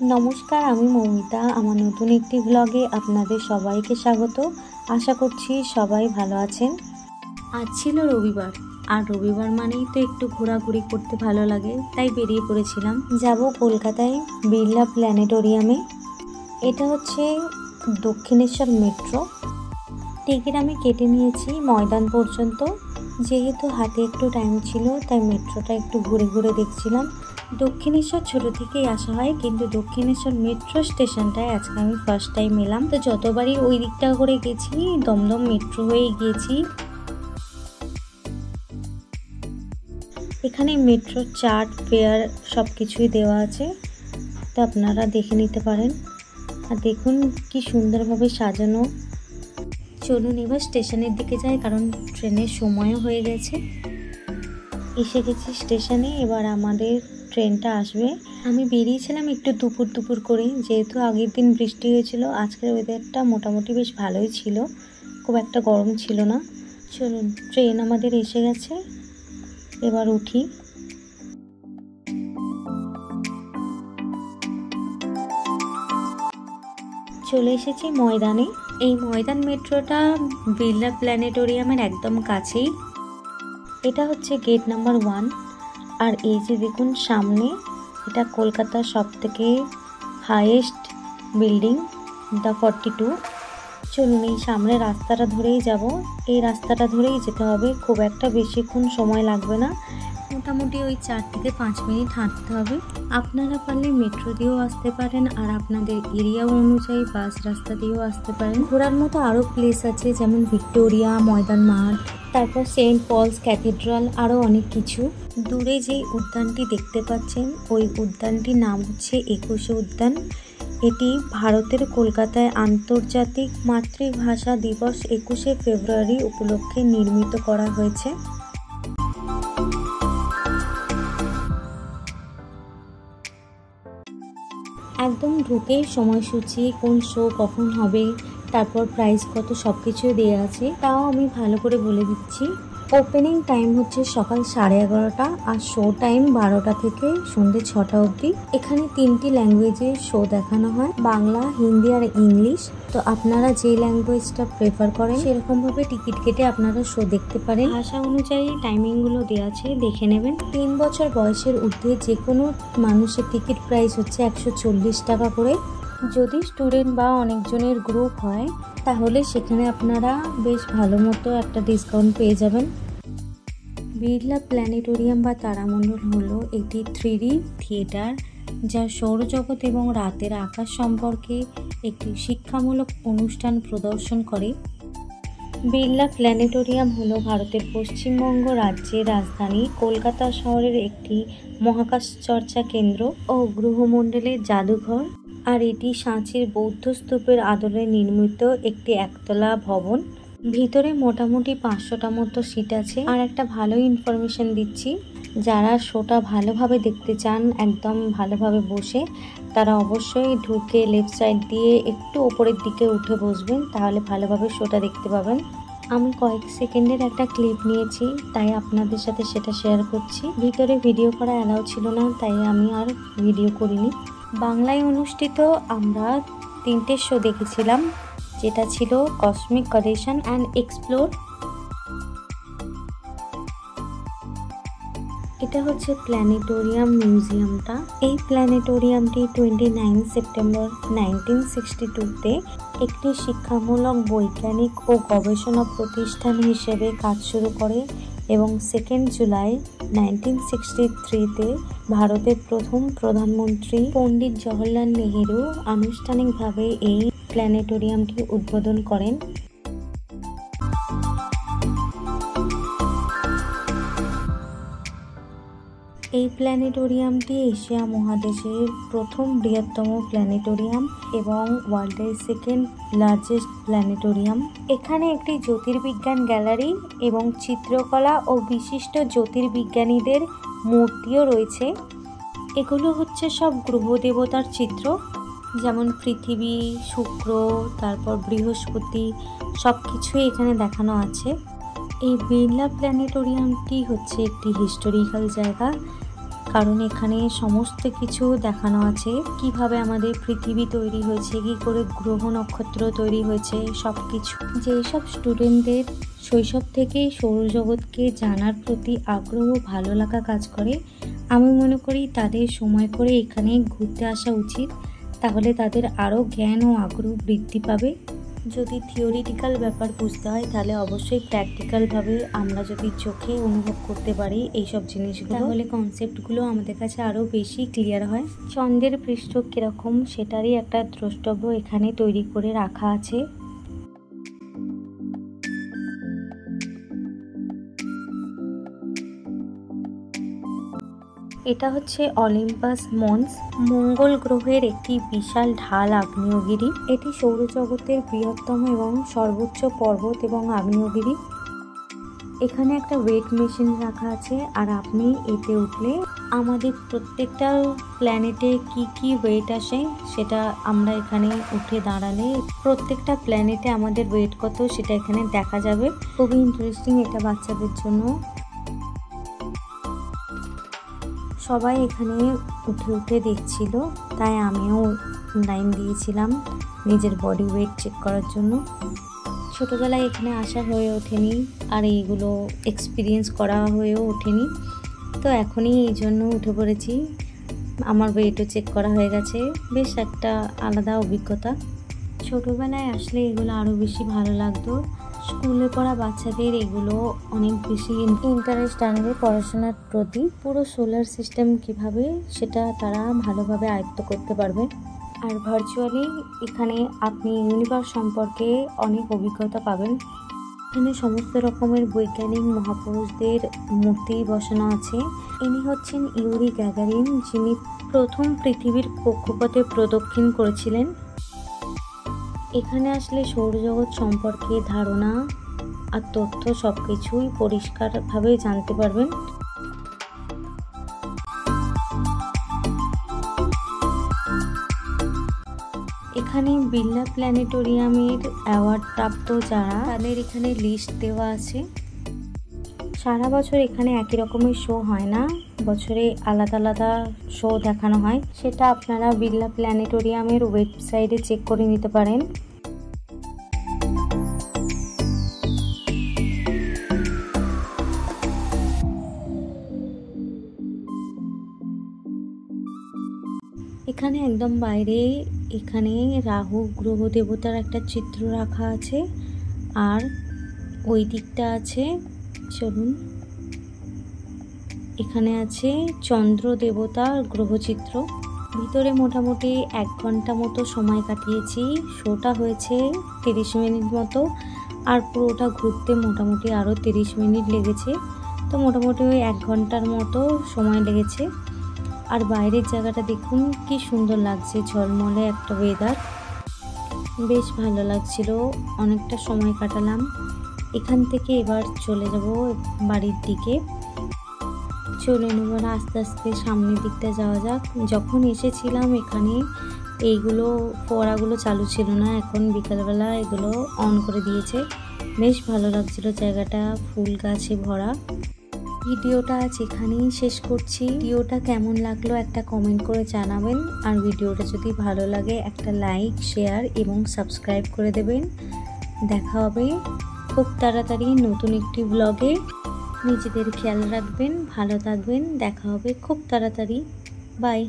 নমস্কার, আমি মৌমিতা। আমার নতুন একটি ব্লগে আপনাদের সবাইকে স্বাগত। আশা করছি সবাই ভালো আছেন। আজ ছিল রবিবার, আর রবিবার মানেই তো একটু ঘোরাঘুরি করতে ভালো লাগে, তাই বেরিয়ে পড়েছিলাম। যাব কলকাতায় বিড়লা প্ল্যানেটোরিয়ামে। এটা হচ্ছে দক্ষিণেশ্বর মেট্রো। টিকিট আমি কেটে নিয়েছি ময়দান পর্যন্ত। যেহেতু হাতে একটু টাইম ছিল, তাই মেট্রোটা একটু ঘুরে ঘুরে দেখছিলাম। দক্ষিণেশ্বর ছোটো থেকেই আসা হয়, কিন্তু দক্ষিণেশ্বর মেট্রো স্টেশনটায় আজকে আমি ফার্স্ট টাইম এলাম। তো যতবারই ওই দিকটা করে গেছি, দমদম মেট্রো হয়ে গিয়েছি। এখানে মেট্রো চার্ট, ফেয়ার সব কিছুই দেওয়া আছে, তো আপনারা দেখে নিতে পারেন। আর দেখুন কি সুন্দরভাবে সাজানো। চলুন এবার স্টেশনের দিকে যাই, কারণ ট্রেনের সময়ও হয়ে গেছে। এসে গেছি স্টেশনে, এবার আমাদের ট্রেনটা আসবে। আমি বেরিয়েছিলাম একটু দুপুর করে, যেহেতু আগের দিন বৃষ্টি হয়েছিল। আজকের ওয়েদারটা মোটামুটি বেশ ভালোই ছিল, খুব একটা গরম ছিল না। চলুন, ট্রেন আমাদের এসে গেছে, এবার উঠি। চলে এসেছি ময়দানে। এই ময়দান মেট্রোটা বিড়লা প্ল্যানেটোরিয়ামের একদম কাছেই। এটা হচ্ছে গেট নাম্বার 1। আর এই যে দেখুন সামনে, এটা কলকাতার সবথেকে হাইয়েস্ট বিল্ডিং, দ্য 42। চলুন এই সামনে রাস্তাটা ধরেই যাব। এই রাস্তাটা ধরেই যেতে হবে, খুব একটা বেশিক্ষণ সময় লাগবে না। মোটামুটি ওই 4 থেকে 5 মিনিট হাঁটতে হবে। আপনারা পারলে মেট্রো দিয়েও আসতে পারেন, আর আপনাদের এরিয়া অনুযায়ী বাস রাস্তা দিয়েও আসতে পারেন। ঘোরার মতো আরও প্লেস আছে, যেমন ভিক্টোরিয়া, ময়দান মাঠ, তারপর সেন্ট পলস ক্যাথেড্রাল, আরও অনেক কিছু। দূরে যে উদ্যানটি দেখতে পাচ্ছেন, ওই উদ্যানটির নাম হচ্ছে 21শে উদ্যান। এটি ভারতের কলকাতায় আন্তর্জাতিক মাতৃভাষা দিবস 21শে ফেব্রুয়ারি উপলক্ষে নির্মিত করা হয়েছে। একদম ঢুকেই সময়সূচি, কোন শো কখন হবে, তারপর প্রাইস কত, সব কিছুই দেওয়া আছে। তাও আমি ভালো করে বলে দিচ্ছি। ওপেনিং টাইম হচ্ছে সকাল 11:30, আর শো টাইম 12টা থেকে সন্ধ্যে 6টা অবধি। এখানে 3টি ল্যাঙ্গুয়েজে শো দেখানো হয়, বাংলা, হিন্দি আর ইংলিশ। তো আপনারা যে ল্যাঙ্গুয়েজটা প্রেফার করেন সেরকমভাবে টিকিট কেটে আপনারা শো দেখতে পারেন। ভাষা অনুযায়ী টাইমিংগুলো দেওয়া আছে, দেখে নেবেন। 3 বছর বয়সের ঊর্ধ্বে যে কোনো মানুষের টিকিট প্রাইস হচ্ছে 140 টাকা করে। যদি স্টুডেন্ট বা অনেকজনের গ্রুপ হয়, তাহলে সেখানে আপনারা বেশ ভালো মতো একটা ডিসকাউন্ট পেয়ে যাবেন। বিড়লা প্ল্যানেটোরিয়াম বা তারামণ্ডল হলো একটি 3D থিয়েটার, যা সৌরজগৎ এবং রাতের আকাশ সম্পর্কে একটি শিক্ষামূলক অনুষ্ঠান প্রদর্শন করে। বিড়লা প্ল্যানেটোরিয়াম হলো ভারতের পশ্চিমবঙ্গ রাজ্যের রাজধানী কলকাতা শহরের একটি মহাকাশ চর্চা কেন্দ্র ও গ্রহমণ্ডলের জাদুঘর। আর এটি সাঁচির বৌদ্ধ স্তূপের আদলে নির্মিত একটি একতলা ভবন। ভিতরে মোটামুটি 500টা মতো সিট আছে। আর একটা ভালো ইনফরমেশন দিচ্ছি, যারা শোটা ভালোভাবে দেখতে চান, একদম ভালোভাবে বসে, তারা অবশ্যই ঢুকে লেফট সাইড দিয়ে একটু ওপরের দিকে উঠে বসবেন, তাহলে ভালোভাবে শোটা দেখতে পাবেন। আমি কয়েক সেকেন্ডের একটা ক্লিপ নিয়েছি, তাই আপনাদের সাথে সেটা শেয়ার করছি। ভিতরে ভিডিও করা অ্যালাউ ছিল না, তাই আমি আর ভিডিও করিনি। বাংলায় অনুষ্ঠিত আমরা 3টে শো দেখেছিলাম, যেটা ছিল কসমিক কালেকশন অ্যান্ড এক্সপ্লোর। এটা হচ্ছে প্ল্যানেটোরিয়াম মিউজিয়ামটা। এই প্ল্যানেটোরিয়ামটি 29 সেপ্টেম্বর 1962-তে একটি শিক্ষামূলক বৈজ্ঞানিক ও গবেষণা প্রতিষ্ঠান হিসেবে কাজ শুরু করে, এবং 2 জুলাই 1963-তে ভারতের প্রথম প্রধানমন্ত্রী পণ্ডিত জওহরলাল নেহেরু আনুষ্ঠানিকভাবে এই প্ল্যানেটোরিয়ামটি উদ্বোধন করেন। এই প্ল্যানেটোরিয়ামটি এশিয়া মহাদেশের প্রথম বৃহত্তম প্ল্যানেটোরিয়াম এবং ওয়ার্ল্ডের 2nd লার্জেস্ট প্ল্যানেটোরিয়াম। এখানে একটি জ্যোতির্বিজ্ঞান গ্যালারি এবং চিত্রকলা ও বিশিষ্ট জ্যোতির্বিজ্ঞানীদের মূর্তিও রয়েছে। এগুলো হচ্ছে সব গ্রহ দেবতার চিত্র, যেমন পৃথিবী, শুক্র, তারপর বৃহস্পতি, সব কিছুই এখানে দেখানো আছে। এই বিড়লা প্ল্যানেটোরিয়ামটি হচ্ছে একটি হিস্টোরিক্যাল জায়গা। কারণ এখানে সমস্ত কিছু দেখানো আছে, কিভাবে আমাদের পৃথিবী তৈরি হয়েছে, কি করে গ্রহ নক্ষত্র তৈরি হয়েছে, সব কিছু। যেসব স্টুডেন্টদের শৈশব থেকেই সৌরজগৎকে জানার প্রতি আগ্রহ ভালো লাগা কাজ করে, আমি মনে করি তাদের সময় করে এখানে ঘুরতে আসা উচিত। তাহলে তাদের আরও জ্ঞান ও আগ্রহ বৃদ্ধি পাবে। যদি থিওরিটিক্যাল ব্যাপার বুঝতে হয় তাহলে অবশ্যই প্র্যাকটিক্যালভাবে আমরা যদি চোখে অনুভব করতে পারি এইসব জিনিসগুলো, তাহলে কনসেপ্টগুলো আমাদের কাছে আরও বেশি ক্লিয়ার হয়। চন্দ্রের পৃষ্ঠ কীরকম সেটারই একটা দ্রষ্টব্য এখানে তৈরি করে রাখা আছে। এটা হচ্ছে অলিম্পাস মন্স, মঙ্গল গ্রহের একটি বিশাল ঢাল আগ্নেয়গিরি। এটি সৌরজগতের বৃহত্তম এবং সর্বোচ্চ পর্বত এবং আগ্নেয়গিরি। এখানে একটা ওয়েট মেশিন রাখা আছে, আর আপনি এতে উঠলে আমাদের প্রত্যেকটা প্ল্যানেটে কি কি ওয়েট আসে সেটা আমরা এখানে উঠে দাঁড়ালে প্রত্যেকটা প্ল্যানেটে আমাদের ওয়েট কত সেটা এখানে দেখা যাবে। খুবই ইন্টারেস্টিং এটা বাচ্চাদের জন্য। সবাই এখানে উঠে উঠে দেখছিল, তাই আমিও লাইন দিয়েছিলাম নিজের বডি ওয়েট চেক করার জন্য। ছোটোবেলায় এখানে আসা হয়ে ওঠেনি, আর এইগুলো এক্সপিরিয়েন্স করা হয়েও ওঠেনি, তো এখনই এই জন্য উঠে পড়েছি। আমার ওয়েটও চেক করা হয়ে গেছে, বেশ একটা আলাদা অভিজ্ঞতা। ছোটোবেলায় আসলে এগুলো আরও বেশি ভালো লাগতো। স্কুলে পড়া বাচ্চাদের এগুলো অনেক বেশি ইন্টারেস্ট আনবে পড়াশোনার প্রতি। পুরো সোলার সিস্টেম কিভাবে সেটা তারা ভালোভাবে আয়ত্ত করতে পারবে। আর ভার্চুয়ালি এখানে আপনি ইউনিভার্স সম্পর্কে অনেক অভিজ্ঞতা পাবেন। এখানে সমস্ত রকমের বৈজ্ঞানিক মহাপুরুষদের মূর্তি বসানো আছে। ইনি হচ্ছেন ইউরি গ্যাগারিন, যিনি প্রথম পৃথিবীর কক্ষপথে প্রদক্ষিণ করেছিলেন। এখানে আসলে সৌরজগৎ সম্পর্কে ধারণা আর তথ্য সব কিছুই পরিষ্কারভাবে জানতে পারবেন। এখানে বিড়লা প্ল্যানেটোরিয়ামের অ্যাওয়ার্ড প্রাপ্ত যারা, তাদের এখানে লিস্ট দেওয়া আছে। সারা বছর এখানে একই রকমের শো হয় না, বছরে আলাদা আলাদা শো দেখানো হয়। সেটা আপনারা বিড়লা প্ল্যানেটোরিয়ামের ওয়েবসাইটে চেক করে নিতে পারেন। এখানে একদম বাইরে এখানে রাহু গ্রহ দেবতার একটা চিত্র রাখা আছে, আর ওই দিকটা আছে, চলুন, এখানে আছে চন্দ্র দেবতার গ্রহচিত্র। ভিতরে মোটামুটি 1 ঘন্টা মতো সময় কাটিয়েছি। শোটা হয়েছে 30 মিনিট মতো, আর পুরোটা ঘুরতে মোটামুটি আরও 30 মিনিট লেগেছে। তো মোটামুটি ওই 1 ঘন্টার মতো সময় লেগেছে। আর বাইরের জায়গাটা দেখুন কি সুন্দর লাগছে, ঝলমলে একটা ওয়েদার, বেশ ভালো লাগছিল। অনেকটা সময় কাটালাম। এখান থেকে এবার চলে যাব বাড়ির দিকে। চলে নেবার আস্তে আস্তে সামনের দিকটা যাওয়া যাক। যখন এসেছিলাম এখানে এইগুলো ফোয়ারাগুলো চালু ছিল না, এখন বিকালবেলা এগুলো অন করে দিয়েছে। বেশ ভালো লাগছিল জায়গাটা, ফুল গাছে ভরা। ভিডিওটা আজ এখানেই শেষ করছি। ভিডিওটা কেমন লাগলো একটা কমেন্ট করে জানাবেন, আর ভিডিওটা যদি ভালো লাগে একটা লাইক, শেয়ার এবং সাবস্ক্রাইব করে দেবেন। দেখা হবে খুব তাড়াতাড়ি নতুন একটি ব্লগে। নিজেদের খেয়াল রাখবেন, ভালো থাকবেন, দেখা হবে খুব তাড়াতাড়ি। বাই।